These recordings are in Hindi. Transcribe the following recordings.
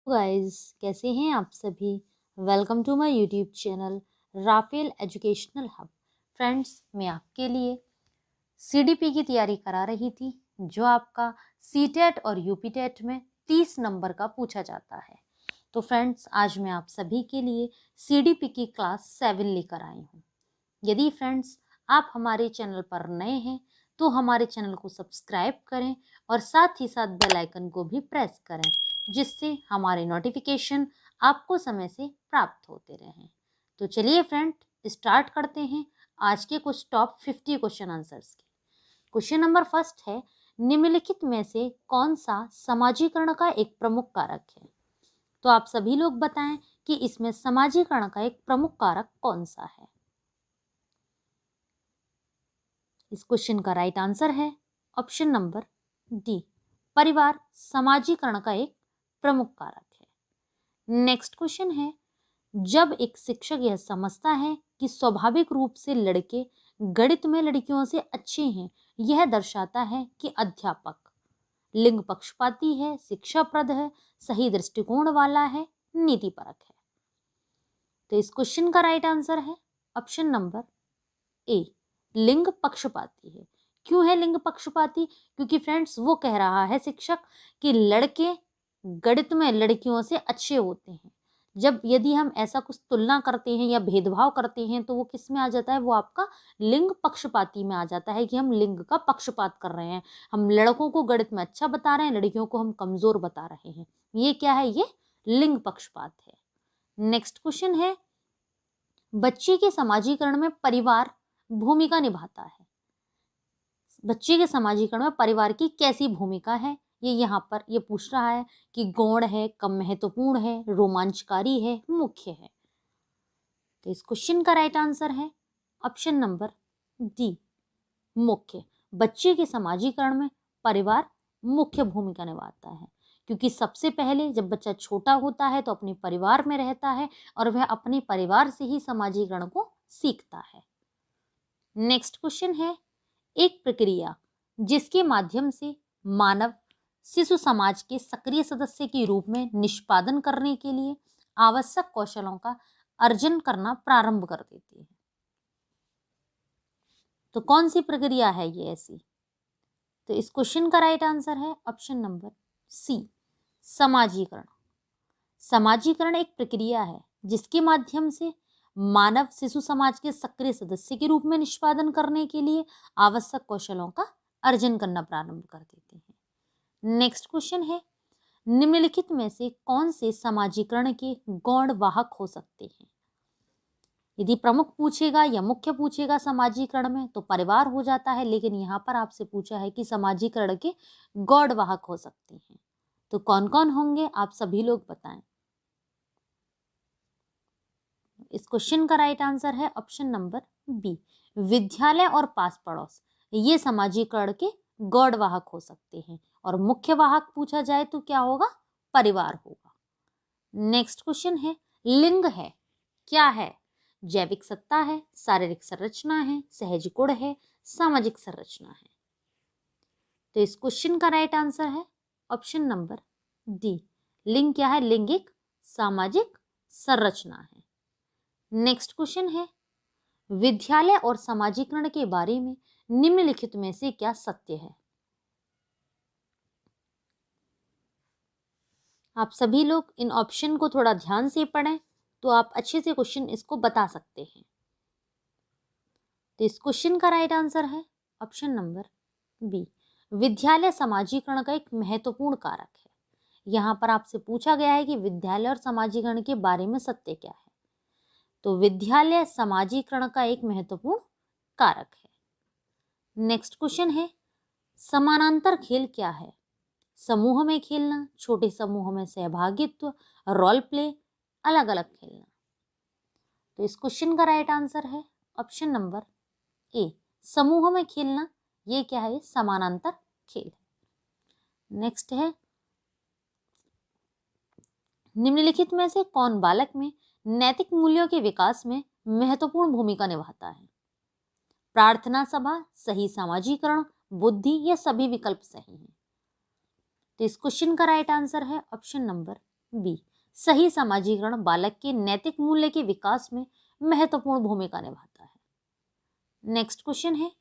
गाइस, कैसे हैं आप सभी। Welcome to my YouTube channel Rafael educational hub. Friends, मैं आपके लिए सीडीपी की तैयारी करा रही थी, जो आपका सीटेट और यूपीटेट में 30 नंबर का पूछा जाता है। तो फ्रेंड्स, आज मैं आप सभी के लिए सीडीपी की क्लास 7 लेकर आई हूँ। यदि फ्रेंड्स आप हमारे चैनल पर नए हैं तो हमारे चैनल को सब्सक्राइब करें और साथ ही साथ बेल आइकन को भी प्रेस करें, जिससे हमारे नोटिफिकेशन आपको समय से प्राप्त होते रहें। तो चलिए फ्रेंड, स्टार्ट करते हैं आज के कुछ टॉप 50 क्वेश्चन आंसर्स के। क्वेश्चन नंबर फर्स्ट है, निम्नलिखित में से कौन सा समाजीकरण का एक प्रमुख कारक है। तो आप सभी लोग बताएं कि इसमें समाजीकरण का एक प्रमुख कारक कौन सा है। इस क्वेश्चन का राइट आंसर है ऑप्शन नंबर डी, परिवार समाजीकरण का एक प्रमुख कारक है। नेक्स्ट क्वेश्चन है, जब एक शिक्षक यह समझता है कि स्वाभाविक रूप से लड़के गणित में लड़कियों से अच्छे हैं, यह दर्शाता है कि अध्यापक लिंग पक्षपाती है, शिक्षाप्रद है, सही दृष्टिकोण वाला है, नीतिपरक है। तो इस क्वेश्चन का राइट आंसर है ऑप्शन नंबर ए, लिंग पक्षपाती है। क्यों है लिंग पक्षपाती? क्योंकि फ्रेंड्स वो कह रहा है शिक्षक कि लड़के गणित में लड़कियों से अच्छे होते हैं। जब यदि हम ऐसा कुछ तुलना करते हैं या भेदभाव करते हैं तो वो किस में आ जाता है, वो आपका लिंग पक्षपाती में आ जाता है कि हम लिंग का पक्षपात कर रहे हैं। हम लड़कों को गणित में अच्छा बता रहे हैं, लड़कियों को हम कमजोर बता रहे हैं। ये क्या है? ये लिंग पक्षपात है। नेक्स्ट क्वेश्चन है, बच्चे के समाजीकरण में परिवार भूमिका निभाता है। बच्चे के समाजीकरण में परिवार की कैसी भूमिका है, ये यहाँ पर ये पूछ रहा है कि गौण है, कम महत्वपूर्ण है, रोमांचकारी है, मुख्य है। तो इस क्वेश्चन का राइट आंसर है ऑप्शन नंबर डी, मुख्य। बच्चे के समाजीकरण में परिवार मुख्य भूमिका निभाता है, क्योंकि सबसे पहले जब बच्चा छोटा होता है तो अपने परिवार में रहता है और वह अपने परिवार से ही समाजीकरण को सीखता है। नेक्स्ट क्वेश्चन है, एक प्रक्रिया जिसके माध्यम से मानव शिशु समाज के सक्रिय सदस्य के रूप में निष्पादन करने के लिए आवश्यक कौशलों का अर्जन करना प्रारंभ कर देती है। तो कौन सी प्रक्रिया है ये ऐसी? तो इस क्वेश्चन का राइट आंसर है ऑप्शन नंबर सी, समाजीकरण। समाजीकरण एक प्रक्रिया है जिसके माध्यम से मानव शिशु समाज के सक्रिय सदस्य के रूप में निष्पादन करने के लिए आवश्यक कौशलों का अर्जन करना प्रारंभ कर देते हैं। नेक्स्ट क्वेश्चन है, निम्नलिखित में से कौन से समाजीकरण के गौण वाहक हो सकते हैं। यदि प्रमुख पूछेगा या मुख्य पूछेगा समाजीकरण में तो परिवार हो जाता है, लेकिन यहाँ पर आपसे पूछा है कि समाजीकरण के गौण वाहक हो सकते हैं। तो कौन कौन होंगे आप सभी लोग बताएं। इस क्वेश्चन का राइट आंसर है ऑप्शन नंबर बी, विद्यालय और पास पड़ोस ये समाजीकरण के गौण वाहक हो सकते हैं, और मुख्य वाहक पूछा जाए तो क्या होगा? परिवार होगा। नेक्स्ट क्वेश्चन है, लिंग है क्या है? जैविक सत्ता है, शारीरिक संरचना है, सहज गुण है, सामाजिक संरचना है। तो इस क्वेश्चन का राइट आंसर है ऑप्शन नंबर डी, लिंग क्या है? लिंग एक सामाजिक संरचना है। नेक्स्ट क्वेश्चन है, विद्यालय और समाजीकरण के बारे में निम्नलिखित में से क्या सत्य है। आप सभी लोग इन ऑप्शन को थोड़ा ध्यान से पढ़ें तो आप अच्छे से क्वेश्चन इसको बता सकते हैं। तो इस क्वेश्चन का राइट आंसर है ऑप्शन नंबर बी, विद्यालय समाजीकरण का एक महत्वपूर्ण कारक है। यहाँ पर आपसे पूछा गया है कि विद्यालय और समाजीकरण के बारे में सत्य क्या है, तो विद्यालय समाजीकरण का एक महत्वपूर्ण कारक है। नेक्स्ट क्वेश्चन है, समानांतर खेल क्या है? समूह में खेलना, छोटे समूह में सहभागित्व, रोल प्ले, अलग अलग खेलना। तो इस क्वेश्चन का राइट आंसर है ऑप्शन नंबर ए, समूह में खेलना। ये क्या है? समानांतर खेल है। नेक्स्ट है, निम्नलिखित में से कौन बालक में नैतिक मूल्यों के विकास में महत्वपूर्ण भूमिका निभाता है? प्रार्थना सभा, सही समाजीकरण, बुद्धि, या सभी विकल्प सही हैं। तो इस क्वेश्चन का राइट आंसर है ऑप्शन नंबर बी, सही समाजीकरण बालक के नैतिक मूल्य के विकास में महत्वपूर्ण भूमिका निभाता है। नेक्स्ट क्वेश्चन है,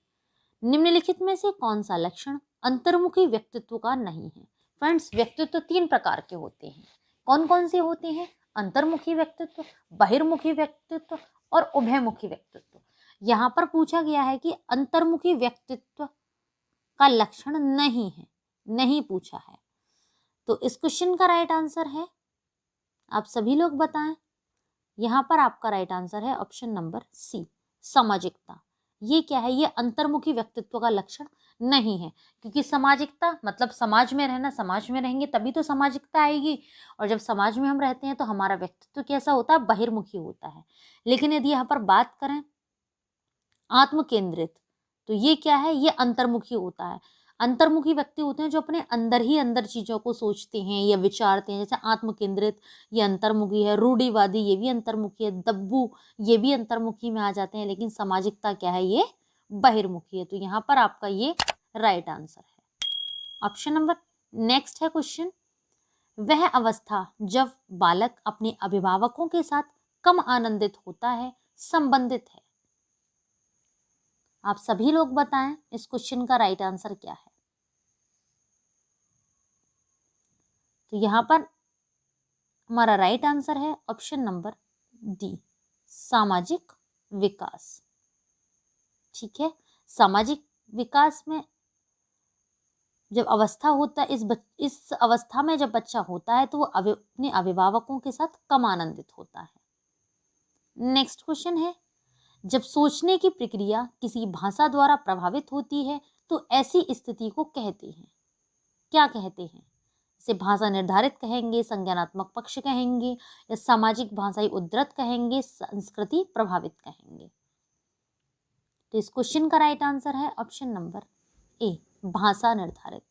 निम्नलिखित में से कौन सा लक्षण अंतर्मुखी व्यक्तित्व का नहीं है? फ्रेंड्स, व्यक्तित्व 3 प्रकार के होते हैं। कौन कौन से होते हैं? अंतर्मुखी व्यक्तित्व, बहिर्मुखी व्यक्तित्व और उभयमुखी व्यक्तित्व। यहाँ पर पूछा गया है कि अंतर्मुखी व्यक्तित्व का लक्षण नहीं है, नहीं पूछा है। तो इस क्वेश्चन का राइट आंसर है, आप सभी लोग बताएं। यहाँ पर आपका राइट आंसर है ऑप्शन नंबर सी, सामाजिकता। ये क्या है? ये अंतर्मुखी व्यक्तित्व का लक्षण नहीं है, क्योंकि सामाजिकता मतलब समाज में रहना, समाज में रहेंगे तभी तो सामाजिकता आएगी, और जब समाज में हम रहते हैं तो हमारा व्यक्तित्व कैसा होता है? बहिर्मुखी होता है। लेकिन यदि यहाँ पर बात करें आत्म केंद्रित, तो ये क्या है? ये अंतर्मुखी होता है। अंतर्मुखी व्यक्ति होते हैं जो अपने अंदर ही अंदर चीजों को सोचते हैं या विचारते हैं। जैसे आत्म केंद्रित, ये अंतर्मुखी है। रूढ़िवादी, ये भी अंतर्मुखी है। दब्बू, ये भी अंतर्मुखी में आ जाते हैं। लेकिन सामाजिकता क्या है? ये बहिर्मुखी है। तो यहाँ पर आपका ये राइट आंसर है ऑप्शन नंबर। नेक्स्ट है क्वेश्चन, वह अवस्था जब बालक अपने अभिभावकों के साथ कम आनंदित होता है संबंधित है। आप सभी लोग बताएं इस क्वेश्चन का राइट आंसर क्या है? तो यहाँ पर हमारा राइट आंसर है ऑप्शन नंबर डी, सामाजिक विकास। ठीक है, सामाजिक विकास में जब अवस्था होता है, इस अवस्था में जब बच्चा होता है तो वो अपने अभिभावकों के साथ कम आनंदित होता है। नेक्स्ट क्वेश्चन है, जब सोचने की प्रक्रिया किसी भाषा द्वारा प्रभावित होती है तो ऐसी स्थिति को कहते हैं, क्या कहते हैं? इसे भाषा निर्धारित कहेंगे, संज्ञानात्मक पक्ष कहेंगे, या सामाजिक भाषाई उद्धृत कहेंगे, संस्कृति प्रभावित कहेंगे। तो इस क्वेश्चन का राइट आंसर है ऑप्शन नंबर ए, भाषा निर्धारित।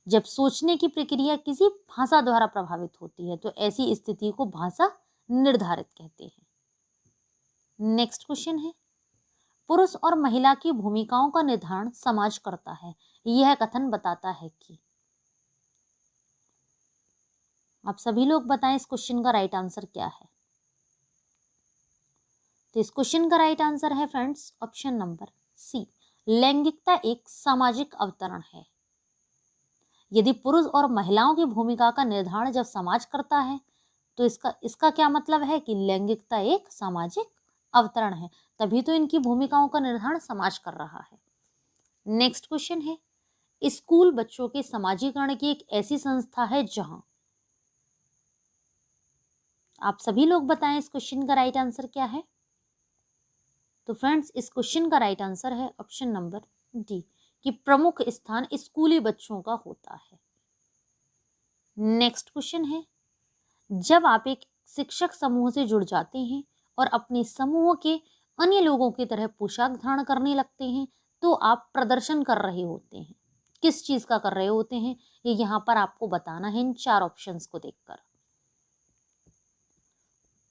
जब सोचने की प्रक्रिया किसी भाषा द्वारा प्रभावित होती है तो ऐसी स्थिति को भाषा निर्धारित कहते हैं। नेक्स्ट क्वेश्चन है, पुरुष और महिला की भूमिकाओं का निर्धारण समाज करता है, यह कथन बताता है कि। आप सभी लोग बताएं इस क्वेश्चन का राइट आंसर क्या है? तो इस क्वेश्चन का राइट आंसर है फ्रेंड्स ऑप्शन नंबर सी, लैंगिकता एक सामाजिक अवतरण है। यदि पुरुष और महिलाओं की भूमिका का निर्धारण जब समाज करता है तो इसका क्या मतलब है कि लैंगिकता एक सामाजिक अवतरण है, तभी तो इनकी भूमिकाओं का निर्धारण समाज कर रहा है। नेक्स्ट क्वेश्चन है, स्कूल बच्चों के समाजीकरण की एक ऐसी संस्था है जहां। आप सभी लोग बताएं इस क्वेश्चन का राइट आंसर क्या है? तो फ्रेंड्स, इस क्वेश्चन का राइट आंसर है ऑप्शन नंबर डी, कि प्रमुख स्थान स्कूली बच्चों का होता है। नेक्स्ट क्वेश्चन है, जब आप एक शिक्षक समूह से जुड़ जाते हैं और अपने समूह के अन्य लोगों की तरह पोशाक धारण करने लगते हैं तो आप प्रदर्शन कर रहे होते हैं। किस चीज का कर रहे होते हैं ये यहाँ पर आपको बताना है इन 4 ऑप्शंस को देखकर।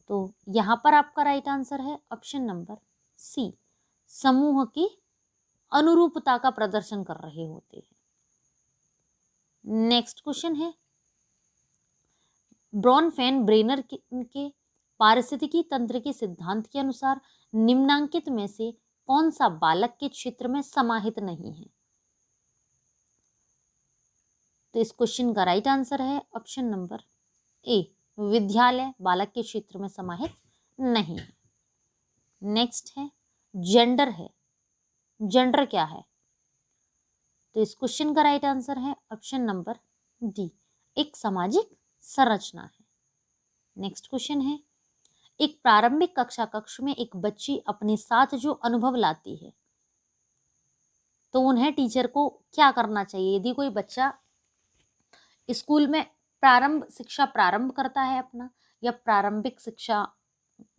तो यहाँ पर आपका राइट आंसर है ऑप्शन नंबर सी, समूह की अनुरूपता का प्रदर्शन कर रहे होते हैं। नेक्स्ट क्वेश्चन है, ब्रॉनफेन ब्रेनर के पारिस्थितिकी तंत्र के सिद्धांत के अनुसार निम्नांकित में से कौन सा बालक के क्षेत्र में समाहित नहीं है? तो इस क्वेश्चन का राइट आंसर है ऑप्शन नंबर ए, विद्यालय बालक के क्षेत्र में समाहित नहीं है। नेक्स्ट है, जेंडर है। जेंडर क्या है? तो इस क्वेश्चन का राइट आंसर है ऑप्शन नंबर डी, एक सामाजिक संरचना है। नेक्स्ट क्वेश्चन है, एक प्रारंभिक कक्षा कक्ष में एक बच्ची अपने साथ जो अनुभव लाती है तो उन्हें टीचर को क्या करना चाहिए? यदि कोई बच्चा स्कूल में शिक्षा प्रारंभ करता है अपना, या प्रारंभिक शिक्षा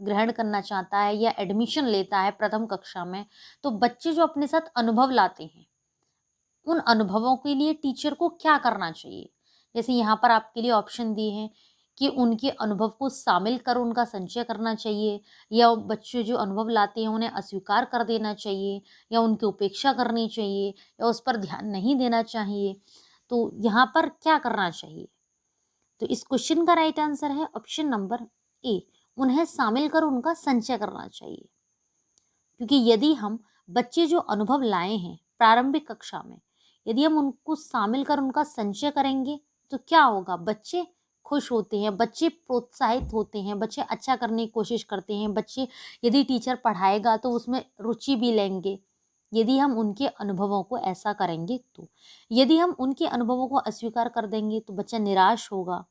ग्रहण करना चाहता है या एडमिशन लेता है प्रथम कक्षा में, तो बच्चे जो अपने साथ अनुभव लाते हैं उन अनुभवों के लिए टीचर को क्या करना चाहिए? जैसे यहाँ पर आपके लिए ऑप्शन दिए हैं कि उनके अनुभव को शामिल कर उनका संचय करना चाहिए, या बच्चे जो अनुभव लाते हैं उन्हें अस्वीकार कर देना चाहिए, या उनकी उपेक्षा करनी चाहिए, या उस पर ध्यान नहीं देना चाहिए। तो यहाँ पर क्या करना चाहिए? तो इस क्वेश्चन का राइट आंसर है ऑप्शन नंबर ए, उन्हें शामिल कर उनका संचय करना चाहिए। क्योंकि यदि हम बच्चे जो अनुभव लाए हैं प्रारंभिक कक्षा में, यदि हम उनको शामिल कर उनका संचय करेंगे तो क्या होगा, बच्चे खुश होते हैं, बच्चे प्रोत्साहित होते हैं, बच्चे अच्छा करने की कोशिश करते हैं, बच्चे यदि टीचर पढ़ाएगा तो उसमें रुचि भी लेंगे, यदि हम उनके अनुभवों को ऐसा करेंगे तो। यदि हम उनके अनुभवों को अस्वीकार कर देंगे तो बच्चा निराश होगा,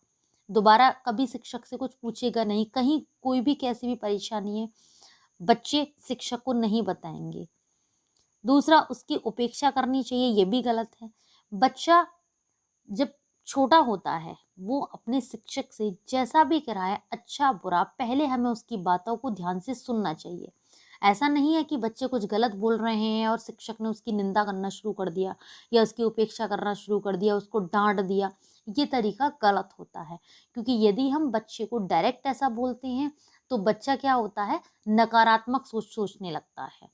दोबारा कभी शिक्षक से कुछ पूछेगा नहीं, कहीं कोई भी कैसी भी परेशानी है बच्चे शिक्षक को नहीं बताएंगे। दूसरा, उसकी उपेक्षा करनी चाहिए, ये भी गलत है। बच्चा जब छोटा होता है वो अपने शिक्षक से जैसा भी कराए, अच्छा बुरा, पहले हमें उसकी बातों को ध्यान से सुनना चाहिए। ऐसा नहीं है कि बच्चे कुछ गलत बोल रहे हैं और शिक्षक ने उसकी निंदा करना शुरू कर दिया या उसकी उपेक्षा करना शुरू कर दिया, उसको डांट दिया, ये तरीका गलत होता है। क्योंकि यदि हम बच्चे को डायरेक्ट ऐसा बोलते हैं तो बच्चा क्या होता है, नकारात्मक सोचने लगता है।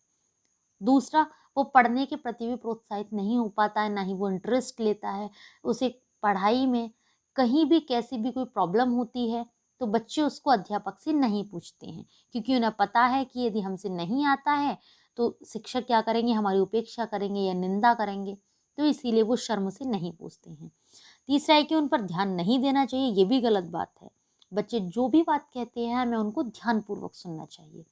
दूसरा, वो पढ़ने के प्रति भी प्रोत्साहित नहीं हो पाता है, ना ही वो इंटरेस्ट लेता है। उसे पढ़ाई में कहीं भी कैसी भी कोई प्रॉब्लम होती है तो बच्चे उसको अध्यापक से नहीं पूछते हैं, क्योंकि उन्हें पता है कि यदि हमसे नहीं आता है तो शिक्षक क्या करेंगे, हमारी उपेक्षा करेंगे या निंदा करेंगे, तो इसीलिए वो शर्म से नहीं पूछते हैं। तीसरा है कि उन पर ध्यान नहीं देना चाहिए, ये भी गलत बात है। बच्चे जो भी बात कहते हैं हमें उनको ध्यानपूर्वक सुनना चाहिए,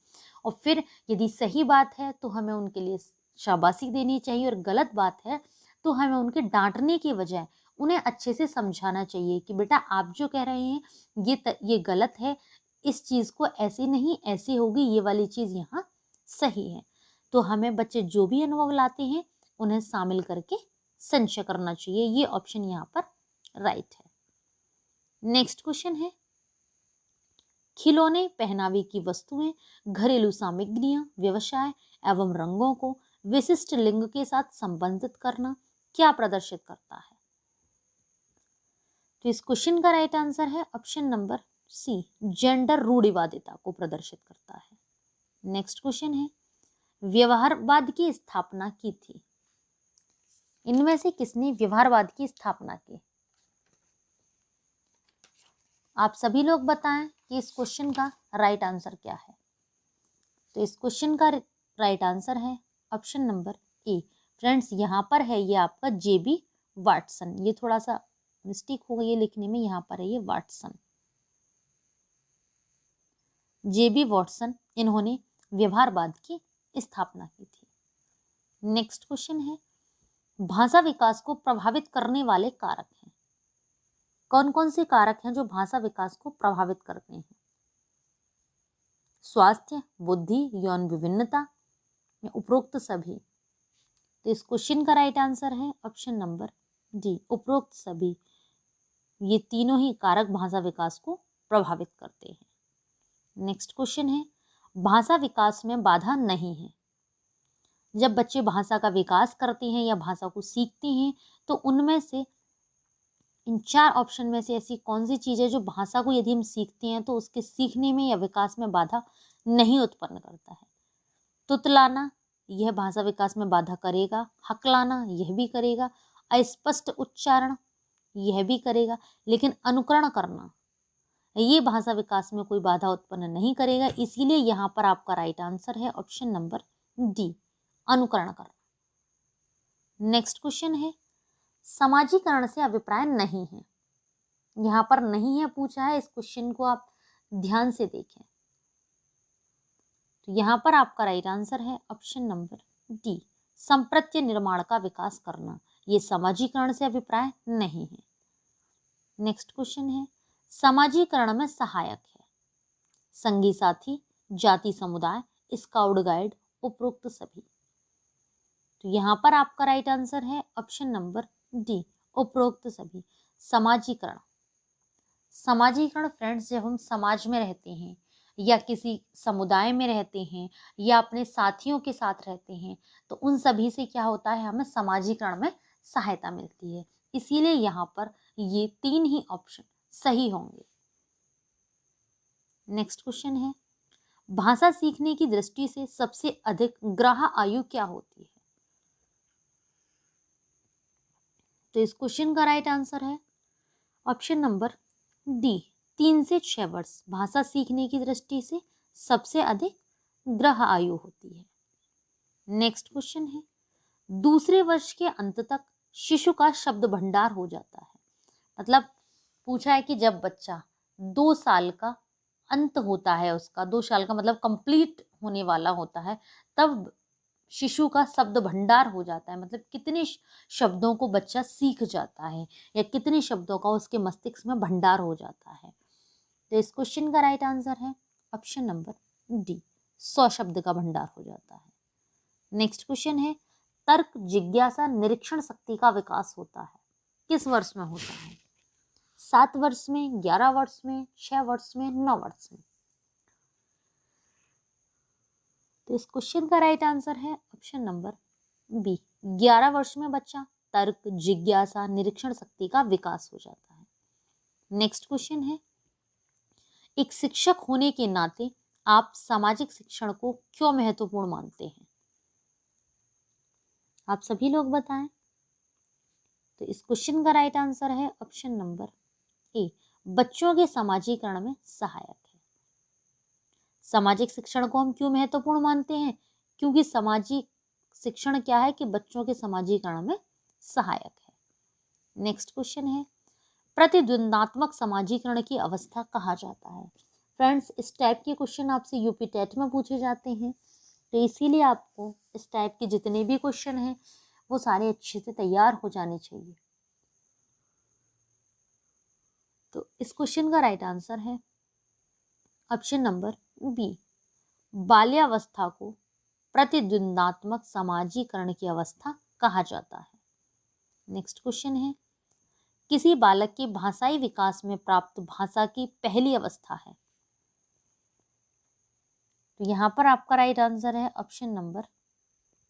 और फिर यदि सही बात है तो हमें उनके लिए शाबाशी देनी चाहिए, और गलत बात है तो हमें उनके डांटने की बजाय उन्हें अच्छे से समझाना चाहिए कि बेटा आप जो कह रहे हैं ये गलत है, इस चीज़ को ऐसे नहीं ऐसे होगी, ये वाली चीज़ यहाँ सही है। तो हमें बच्चे जो भी अनुभव लाते हैं उन्हें शामिल करके संचय करना चाहिए, ये ऑप्शन यहाँ पर राइट है। नेक्स्ट क्वेश्चन है, खिलौने, पहनावे की वस्तुएं, घरेलू सामग्रियां, व्यवसाय एवं रंगों को विशिष्ट लिंग के साथ संबंधित करना क्या प्रदर्शित करता है? तो इस क्वेश्चन का राइट आंसर है ऑप्शन नंबर सी, जेंडर रूढ़िवादिता को प्रदर्शित करता है। नेक्स्ट क्वेश्चन है, व्यवहारवाद की स्थापना की थी? इनमें से किसने व्यवहारवाद की स्थापना की? आप सभी लोग बताएं कि इस क्वेश्चन का राइट आंसर क्या है। तो इस क्वेश्चन का राइट आंसर है ऑप्शन नंबर ए। फ्रेंड्स यहाँ पर है ये आपका जेबी वाटसन, ये थोड़ा सा मिस्टेक हो गई है लिखने में, यहाँ पर है ये वाटसन, जेबी वाटसन, इन्होंने व्यवहारवाद की स्थापना की थी। नेक्स्ट क्वेश्चन है, भाषा विकास को प्रभावित करने वाले कारक हैं? कौन कौन से कारक हैं जो भाषा विकास को प्रभावित करते हैं? स्वास्थ्य, बुद्धि, यौन विभिन्नता या उपरोक्त सभी? तो इस क्वेश्चन का राइट आंसर है ऑप्शन नंबर डी, उपरोक्त सभी। ये तीनों ही कारक भाषा विकास को प्रभावित करते हैं। नेक्स्ट क्वेश्चन है, भाषा विकास में बाधा नहीं है? जब बच्चे भाषा का विकास करते हैं या भाषा को सीखते हैं तो उनमें से इन चार ऑप्शन में से ऐसी कौन सी चीज़ है जो भाषा को यदि हम सीखते हैं तो उसके सीखने में या विकास में बाधा नहीं उत्पन्न करता है? तुतलाना, यह भाषा विकास में बाधा करेगा। हकलाना, यह भी करेगा। अस्पष्ट उच्चारण, यह भी करेगा। लेकिन अनुकरण करना, ये भाषा विकास में कोई बाधा उत्पन्न नहीं करेगा। इसीलिए यहाँ पर आपका राइट आंसर है ऑप्शन नंबर डी, अनुकरण करना। नेक्स्ट क्वेश्चन है, समाजीकरण से अभिप्राय नहीं है? यहाँ पर नहीं है पूछा है, इस क्वेश्चन को आप ध्यान से देखें। तो यहाँ पर आपका राइट आंसर है ऑप्शन नंबर डी, संप्रत्य निर्माण का विकास करना, ये समाजीकरण से अभिप्राय नहीं है। नेक्स्ट क्वेश्चन है, समाजीकरण में सहायक है? संगी साथी, जाति समुदाय, स्काउट गाइड, उपरोक्त सभी? तो यहाँ पर आपका राइट आंसर है ऑप्शन नंबर डी, उपरोक्त सभी। समाजीकरण, समाजीकरण फ्रेंड्स, जब हम समाज में रहते हैं या किसी समुदाय में रहते हैं या अपने साथियों के साथ रहते हैं तो उन सभी से क्या होता है, हमें समाजीकरण में सहायता मिलती है। इसीलिए यहाँ पर ये तीन ही ऑप्शन सही होंगे। नेक्स्ट क्वेश्चन है, भाषा सीखने की दृष्टि से सबसे अधिक ग्राह्य आयु क्या होती है? तो इस क्वेश्चन का राइट आंसर है ऑप्शन नंबर डी 3 से 6 वर्ष भाषा सीखने की दृष्टि से सबसे अधिक ग्रह आयु होती है। नेक्स्ट क्वेश्चन है, दूसरे वर्ष के अंत तक शिशु का शब्द भंडार हो जाता है। मतलब पूछा है कि जब बच्चा 2 साल का अंत होता है, उसका 2 साल का मतलब कंप्लीट होने वाला होता है, तब शिशु का शब्द भंडार हो जाता है। मतलब कितने शब्दों को बच्चा सीख जाता है या कितने शब्दों का उसके मस्तिष्क में भंडार हो जाता है। तो इस क्वेश्चन का राइट आंसर है ऑप्शन नंबर डी, 100 शब्द का भंडार हो जाता है। नेक्स्ट क्वेश्चन है, तर्क, जिज्ञासा, निरीक्षण शक्ति का विकास होता है किस वर्ष में होता है? 7 वर्ष में, 11 वर्ष में, 6 वर्ष में, 9 वर्ष में? तो इस क्वेश्चन का राइट आंसर है ऑप्शन नंबर बी, 11 वर्ष में बच्चा तर्क, जिज्ञासा, निरीक्षण शक्ति का विकास हो जाता है। नेक्स्ट क्वेश्चन है, एक शिक्षक होने के नाते आप सामाजिक शिक्षण को क्यों महत्वपूर्ण मानते हैं? आप सभी लोग बताएं। तो इस क्वेश्चन का राइट आंसर है ऑप्शन नंबर ए, बच्चों के समाजीकरण में सहायक है। सामाजिक शिक्षण को हम क्यों महत्वपूर्ण मानते हैं? क्योंकि सामाजिक शिक्षण क्या है कि बच्चों के समाजीकरण में सहायक है। नेक्स्ट क्वेश्चन है, प्रतिद्वंदात्मक समाजीकरण की अवस्था कहा जाता है। फ्रेंड्स, इस टाइप के क्वेश्चन आपसे यूपी टेट में पूछे जाते हैं, तो इसीलिए आपको इस टाइप के जितने भी क्वेश्चन हैं वो सारे अच्छे से तैयार हो जाने चाहिए। तो इस क्वेश्चन का राइट आंसर है ऑप्शन नंबर बी, बाल्यावस्था को प्रतिद्वंदात्मक समाजीकरण की अवस्था कहा जाता है। नेक्स्ट क्वेश्चन है, किसी बालक के भाषाई विकास में प्राप्त भाषा की पहली अवस्था है। तो यहाँ पर आपका राइट आंसर है ऑप्शन नंबर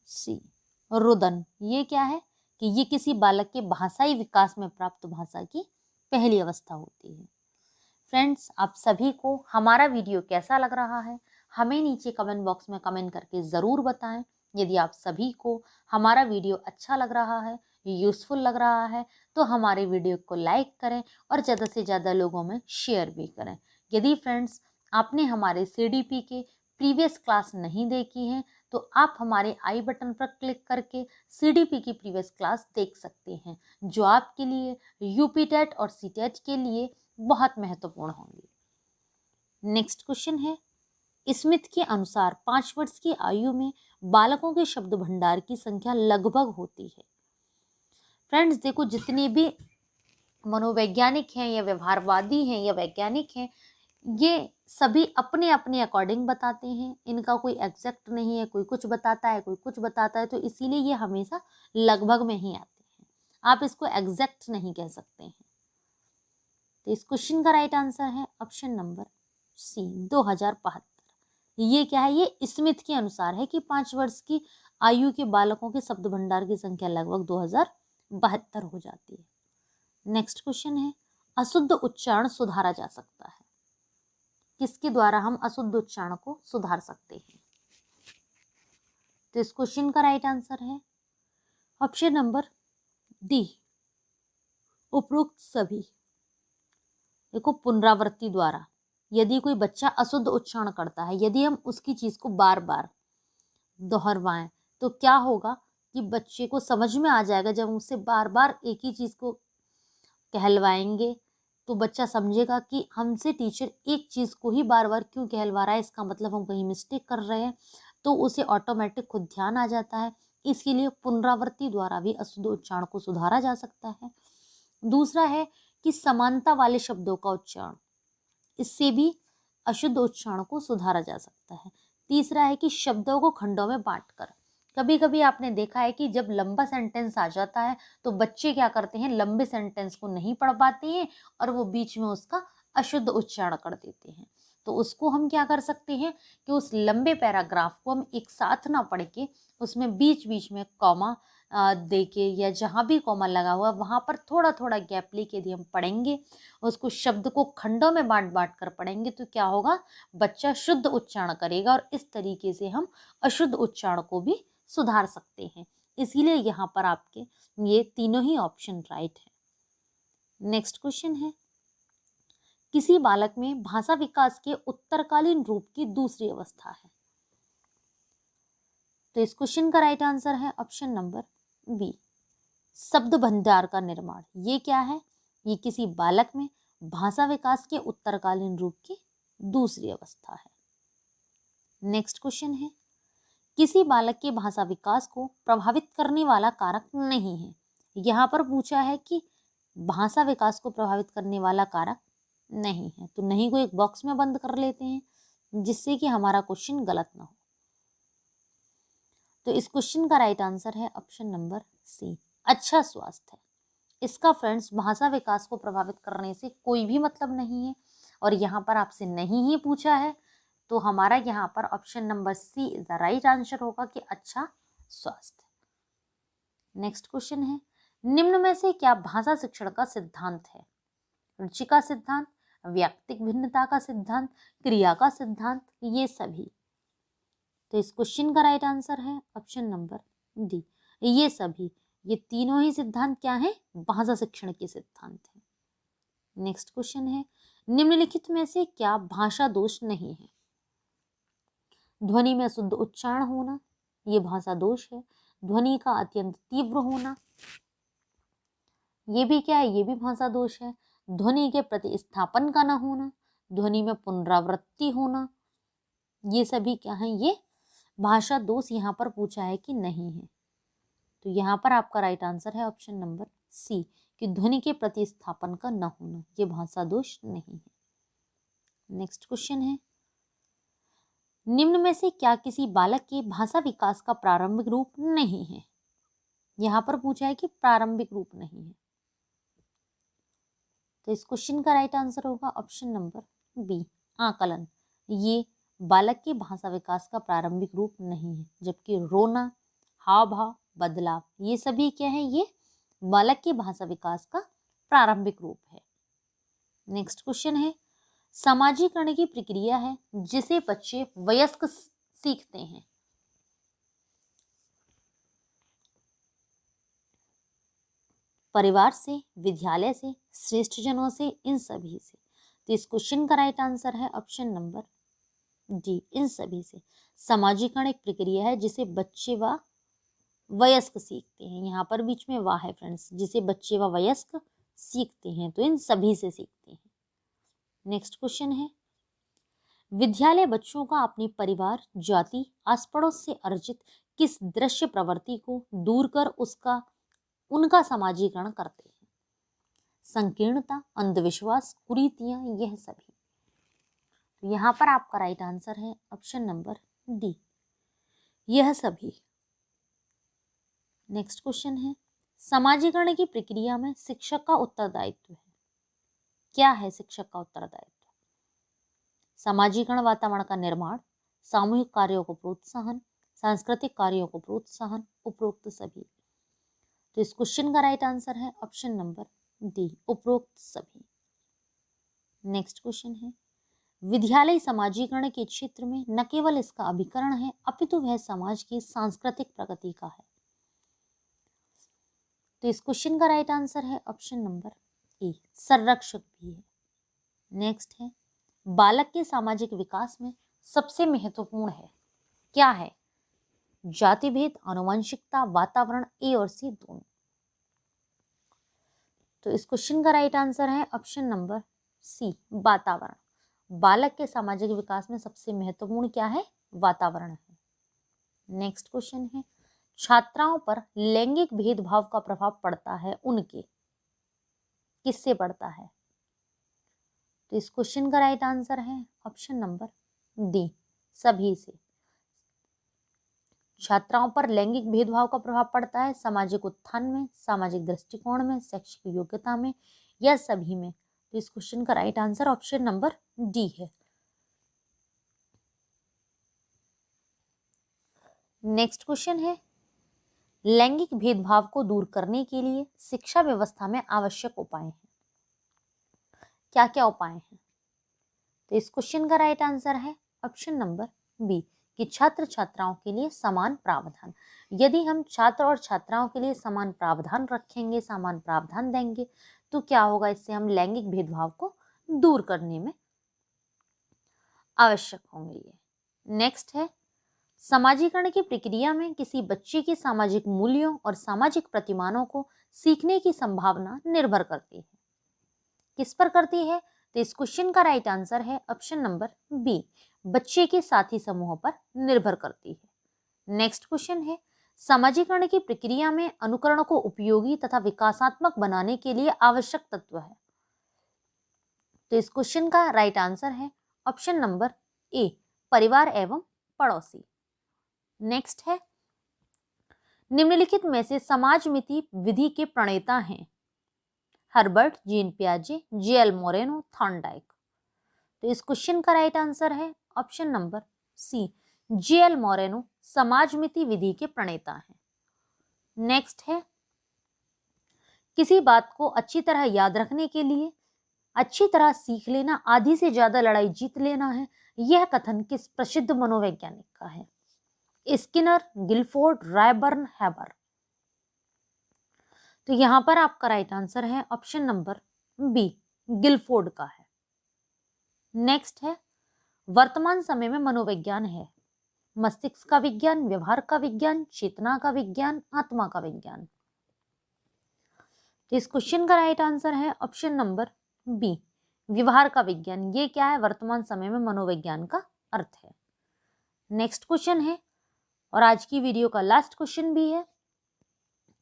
सी, रुदन। ये क्या है कि ये किसी बालक के भाषाई विकास में प्राप्त भाषा की पहली अवस्था होती है। फ्रेंड्स, आप सभी को हमारा वीडियो कैसा लग रहा है हमें नीचे कमेंट बॉक्स में कमेंट करके ज़रूर बताएं। यदि आप सभी को हमारा वीडियो अच्छा लग रहा है, यूज़फुल लग रहा है, तो हमारे वीडियो को लाइक करें और ज़्यादा से ज़्यादा लोगों में शेयर भी करें। यदि फ्रेंड्स आपने हमारे CDP के प्रीवियस क्लास नहीं देखी हैं तो आप हमारे आई बटन पर क्लिक करके CDP की प्रीवियस क्लास देख सकते हैं, जो आपके लिए यूपी टेट और CTET के लिए बहुत महत्वपूर्ण होंगी। नेक्स्ट क्वेश्चन है, स्मिथ के अनुसार 5 वर्ष की आयु में बालकों के शब्द भंडार की संख्या लगभग होती है। फ्रेंड्स देखो, जितने भी मनोवैज्ञानिक हैं या व्यवहारवादी हैं या वैज्ञानिक हैं, ये सभी अपने अपने अकॉर्डिंग बताते हैं। इनका कोई एग्जैक्ट नहीं है, कोई कुछ बताता है, कोई कुछ बताता है, तो इसीलिए ये हमेशा लगभग में ही आते हैं। आप इसको एग्जैक्ट नहीं कह सकते हैं। तो इस क्वेश्चन का राइट आंसर है ऑप्शन नंबर सी, 2072। ये क्या है? ये स्मिथ के अनुसार है कि 5 वर्ष की आयु के बालकों के शब्द भंडार की संख्या लगभग 2072 हो जाती है। नेक्स्ट क्वेश्चन है, अशुद्ध उच्चारण सुधारा जा सकता है। किसके द्वारा हम अशुद्ध उच्चारण को सुधार सकते हैं? तो इस क्वेश्चन का राइट आंसर है ऑप्शन नंबर डी, उपरोक्त सभी। देखो, पुनरावृत्ति द्वारा यदि कोई बच्चा अशुद्ध उच्चारण करता है, यदि हम उसकी चीज को बार बार दोहरवाएं तो क्या होगा कि बच्चे को समझ में आ जाएगा। जब उससे बार बार एक ही चीज को कहलवाएंगे तो बच्चा समझेगा कि हमसे टीचर एक चीज को ही बार बार क्यों कहलवा रहा है, इसका मतलब हम कहीं मिस्टेक कर रहे हैं। तो उसे ऑटोमेटिक खुद ध्यान आ जाता है। इसके लिए पुनरावृत्ति द्वारा भी अशुद्ध उच्चारण को सुधारा जा सकता है। दूसरा है कि समानता वाले शब्दों का उच्चारण, इससे भी अशुद्ध उच्चारण को सुधारा जा सकता है। तीसरा है कि शब्दों को खंडों में बांटकर। कभी कभी आपने देखा है कि जब लंबा सेंटेंस आ जाता है तो बच्चे क्या करते हैं, लंबे सेंटेंस को नहीं पढ़ पाते हैं और वो बीच में उसका अशुद्ध उच्चारण कर देते हैं। तो उसको हम क्या कर सकते हैं कि उस लंबे पैराग्राफ को हम एक साथ ना पढ़ के उसमें बीच बीच में कॉमा दे के या जहाँ भी कॉमा लगा हुआ वहाँ पर थोड़ा थोड़ा गैप लेके यदि हम पढ़ेंगे, उसको शब्द को खंडों में बांट बांट कर पढ़ेंगे तो क्या होगा, बच्चा शुद्ध उच्चारण करेगा और इस तरीके से हम अशुद्ध उच्चारण को भी सुधार सकते हैं। इसीलिए यहाँ पर आपके ये तीनों ही ऑप्शन राइट है। नेक्स्ट क्वेश्चन है, किसी बालक में भाषा विकास के उत्तरकालीन रूप की दूसरी अवस्था है। तो इस क्वेश्चन का राइट आंसर है ऑप्शन नंबर बी, शब्द भंडार का निर्माण। ये क्या है? ये किसी बालक में भाषा विकास के उत्तरकालीन रूप की दूसरी अवस्था है। नेक्स्ट क्वेश्चन है, किसी बालक के भाषा विकास को प्रभावित करने वाला कारक नहीं है। यहाँ पर पूछा है कि भाषा विकास को प्रभावित करने वाला कारक नहीं है, तो नहीं को एक बॉक्स में बंद कर लेते हैं जिससे कि हमारा क्वेश्चन गलत ना हो। तो इस क्वेश्चन का राइट आंसर है ऑप्शन नंबर सी, अच्छा स्वास्थ्य। इसका फ्रेंड्स भाषा विकास को प्रभावित करने से कोई भी मतलब नहीं है, और यहाँ पर आपसे नहीं ही पूछा है, तो हमारा यहाँ पर option number C is the right answer होगा कि अच्छा स्वास्थ्य। नेक्स्ट क्वेश्चन है, निम्न में से क्या भाषा शिक्षण का सिद्धांत है? रुचि का सिद्धांत, व्यक्तिक भिन्नता का सिद्धांत, क्रिया का सिद्धांत, ये सभी। तो इस क्वेश्चन का राइट आंसर है ऑप्शन नंबर डी, ये सभी। ये तीनों ही सिद्धांत क्या है? भाषा शिक्षण के सिद्धांत है। नेक्स्ट क्वेश्चन है, निम्नलिखित में से क्या भाषा दोष नहीं है? ध्वनि में शुद्ध उच्चारण होना, ये भाषा दोष है। ध्वनि का अत्यंत तीव्र होना, ये भी क्या है? ये भी भाषा दोष है। ध्वनि के प्रतिस्थापन का न होना, ध्वनि में पुनरावृत्ति होना, ये सभी क्या है? ये भाषा दोष यहाँ पर पूछा है कि नहीं है। तो यहाँ पर आपका राइट आंसर है ऑप्शन नंबर सी, कि ध्वनि के प्रतिस्थापन का न होना, ये भाषा दोष नहीं है। नेक्स्ट क्वेश्चन है, निम्न में से क्या किसी बालक के भाषा विकास का प्रारंभिक रूप नहीं है? यहाँ पर पूछा है कि प्रारंभिक रूप नहीं है, तो इस क्वेश्चन का राइट आंसर होगा ऑप्शन नंबर बी, आकलन। ये बालक के भाषा विकास का प्रारंभिक रूप नहीं है, जबकि रोना, हाव भाव, बदलाव, ये सभी क्या है? ये बालक के भाषा विकास का प्रारंभिक रूप है। नेक्स्ट क्वेश्चन है, समाजीकरण की प्रक्रिया है जिसे बच्चे वयस्क सीखते हैं। परिवार से, विद्यालय से, श्रेष्ठ जनों से, इन सभी से। तो इस क्वेश्चन का राइट आंसर है ऑप्शन नंबर डी, इन सभी से। समाजीकरण एक प्रक्रिया है जिसे बच्चे व वयस्क सीखते हैं। यहाँ पर बीच में वाह है फ्रेंड्स, जिसे बच्चे व वयस्क सीखते हैं, तो इन सभी से सीखते हैं। नेक्स्ट क्वेश्चन है, विद्यालय बच्चों का अपने परिवार, जाति, आस पड़ोस से अर्जित किस दृश्य प्रवृत्ति को दूर कर उनका समाजीकरण करते हैं? संकीर्णता, अंधविश्वास, कुरीतियां, यह सभी। तो यहाँ पर आपका राइट आंसर है ऑप्शन नंबर डी, यह सभी। नेक्स्ट क्वेश्चन है, समाजीकरण की प्रक्रिया में शिक्षक का उत्तरदायित्व है। क्या है शिक्षक का उत्तरदायित्व? समाजीकरण वातावरण का निर्माण, सामूहिक कार्यों को प्रोत्साहन, सांस्कृतिक कार्यों को प्रोत्साहन, उपरोक्त सभी। तो इस क्वेश्चन का राइट आंसर है ऑप्शन नंबर डी, उपरोक्त सभी। नेक्स्ट क्वेश्चन है, विद्यालय समाजीकरण के क्षेत्र में न केवल इसका अभिकरण है अपितु वह समाज की सांस्कृतिक प्रगति का है। तो इस क्वेश्चन का राइट आंसर है ऑप्शन नंबर ए, संरक्षक भी है। नेक्स्ट है, बालक के सामाजिक विकास में सबसे महत्वपूर्ण है, क्या है? जाति भेद, आनुवंशिकता, वातावरण, ए और सी दोनों। तो इस क्वेश्चन का राइट आंसर है ऑप्शन नंबर सी, वातावरण। बालक के सामाजिक विकास में सबसे महत्वपूर्ण क्या है? वातावरण है। नेक्स्ट क्वेश्चन है, छात्राओं पर लैंगिक भेदभाव का प्रभाव पड़ता है उनके, किससे पड़ता है? तो इस क्वेश्चन का राइट आंसर है ऑप्शन नंबर डी, सभी से। छात्राओं पर लैंगिक भेदभाव का प्रभाव पड़ता है सामाजिक उत्थान में, सामाजिक दृष्टिकोण में, शैक्षिक योग्यता में, या सभी में। तो इस क्वेश्चन का right answer option number D है। नेक्स्ट क्वेश्चन है, लैंगिक भेदभाव को दूर करने के लिए शिक्षा व्यवस्था में आवश्यक उपाय हैं। क्या क्या उपाय हैं? तो इस क्वेश्चन का राइट आंसर है ऑप्शन नंबर बी, कि छात्र छात्राओं के लिए समान प्रावधान। यदि हम छात्र और छात्राओं के लिए समान प्रावधान रखेंगे, समान प्रावधान देंगे, तो क्या होगा? इससे हम लैंगिक भेदभाव को दूर करने में आवश्यक होंगे ये। नेक्स्ट है, समाजीकरण की प्रक्रिया में किसी बच्चे के सामाजिक मूल्यों और सामाजिक प्रतिमानों को सीखने की संभावना निर्भर करती है। किस पर करती है? तो इस क्वेश्चन का राइट आंसर है ऑप्शन नंबर बी, बच्चे के साथी समूहों पर निर्भर करती है। नेक्स्ट क्वेश्चन है, समाजीकरण की प्रक्रिया में अनुकरण को उपयोगी तथा विकासात्मक बनाने के लिए आवश्यक तत्व है। तो इस क्वेश्चन का राइट आंसर है ऑप्शन नंबर ए, परिवार एवं पड़ोसी। नेक्स्ट है, निम्नलिखित में से समाजमिति विधि के प्रणेता हैं हर्बर्ट, जीन पियाजे, जे.एल. Moreno, Thorndike. तो इस क्वेश्चन का राइट आंसर है option number C, J L. Moreno समाजमिति विधि के प्रणेता हैं। नेक्स्ट है, किसी बात को अच्छी तरह याद रखने के लिए अच्छी तरह सीख लेना आधी से ज्यादा लड़ाई जीत लेना है। यह कथन किस प्रसिद्ध मनोवैज्ञानिक का है? Skinner, Guilford, Rayburn, Haber. तो यहां पर आपका राइट आंसर है ऑप्शन नंबर बी, गिलफोर्ड का है। नेक्स्ट है, वर्तमान समय में मनोविज्ञान है मस्तिष्क का विज्ञान, व्यवहार का विज्ञान, चेतना का विज्ञान, आत्मा का विज्ञान। तो इस क्वेश्चन का राइट आंसर है ऑप्शन नंबर बी, व्यवहार का विज्ञान। ये क्या है? वर्तमान समय में मनोविज्ञान का अर्थ है। नेक्स्ट क्वेश्चन है, और आज की वीडियो का लास्ट क्वेश्चन भी है,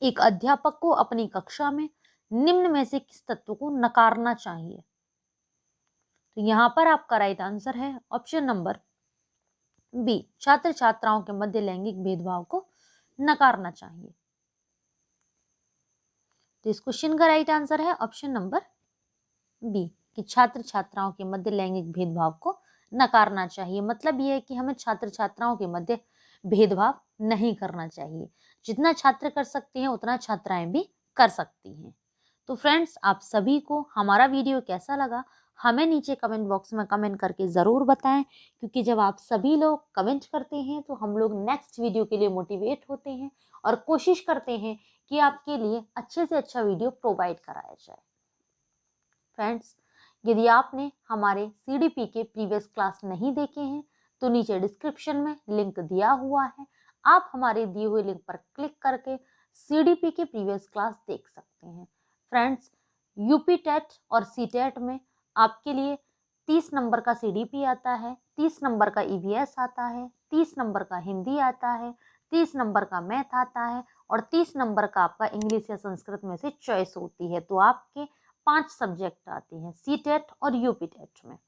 एक अध्यापक को अपनी कक्षा में निम्न में से किस तत्व को नकारना चाहिए? तो यहां पर आपका राइट आंसर है ऑप्शन नंबर बी, छात्र छात्राओं के मध्य लैंगिक भेदभाव को नकारना चाहिए। तो इस क्वेश्चन का राइट आंसर है ऑप्शन नंबर बी, कि छात्र छात्राओं के मध्य लैंगिक भेदभाव को नकारना चाहिए। मतलब ये है कि हमें छात्र छात्राओं के मध्य भेदभाव नहीं करना चाहिए। जितना छात्र कर सकते हैं उतना छात्राएं भी कर सकती हैं। तो फ्रेंड्स, आप सभी को हमारा वीडियो कैसा लगा हमें नीचे कमेंट बॉक्स में कमेंट करके ज़रूर बताएं, क्योंकि जब आप सभी लोग कमेंट करते हैं तो हम लोग नेक्स्ट वीडियो के लिए मोटिवेट होते हैं और कोशिश करते हैं कि आपके लिए अच्छे से अच्छा वीडियो प्रोवाइड कराया जाए। फ्रेंड्स, यदि आपने हमारे CDP के प्रीवियस क्लास नहीं देखे हैं तो नीचे डिस्क्रिप्शन में लिंक दिया हुआ है, आप हमारे दिए हुए लिंक पर क्लिक करके CDP के प्रीवियस क्लास देख सकते हैं। फ्रेंड्स, यूपी टेट और CTET में आपके लिए 30 नंबर का CDP आता है, 30 नंबर का EVS आता है, 30 नंबर का हिंदी आता है, 30 नंबर का मैथ आता है और 30 नंबर का आपका इंग्लिश या संस्कृत में से चॉइस होती है। तो आपके 5 सब्जेक्ट आते हैं CTET और यूपी टेट में।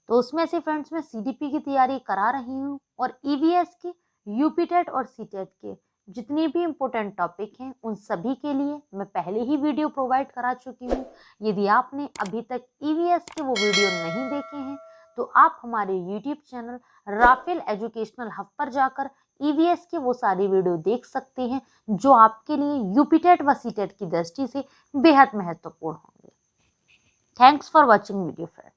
तो उसमें से फ्रेंड्स मैं CDP की तैयारी करा रही हूँ और EVS की, यूपी टेट और CTET के जितने भी इम्पोर्टेंट टॉपिक हैं उन सभी के लिए मैं पहले ही वीडियो प्रोवाइड करा चुकी हूँ। यदि आपने अभी तक EVS के वो वीडियो नहीं देखे हैं तो आप हमारे YouTube channel Rafael educational hub पर जाकर EVS के वो सारी वीडियो देख सकते हैं जो आपके लिए यूपी टेट व CTET की दृष्टि से बेहद महत्वपूर्ण होंगे। Thanks for watching video friends.